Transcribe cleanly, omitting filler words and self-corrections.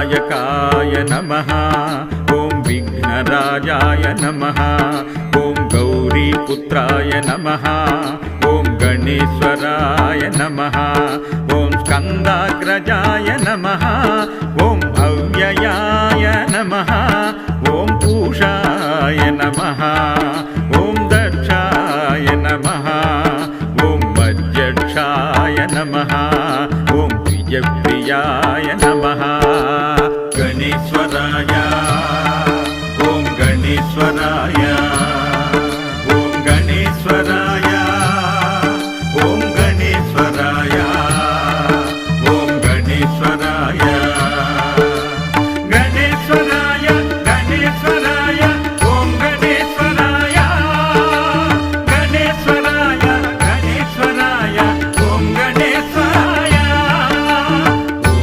विनायकाय नमः। ॐ विघ्नराजाय नमः। ॐ गौरीपुत्राय नमः। ॐ गणेश्वराय नमः। ॐ स्कन्दाग्रजाय नमः। ॐ अव्ययाय नमः। ॐ पूषाय नमः। ॐ दक्षाय नमः। ॐ वज्रक्षाय नमः। ॐ द्विजप्रियाय नमः। गणेश्वराय ॐ गणेश्वराय ॐ गणेश्वराय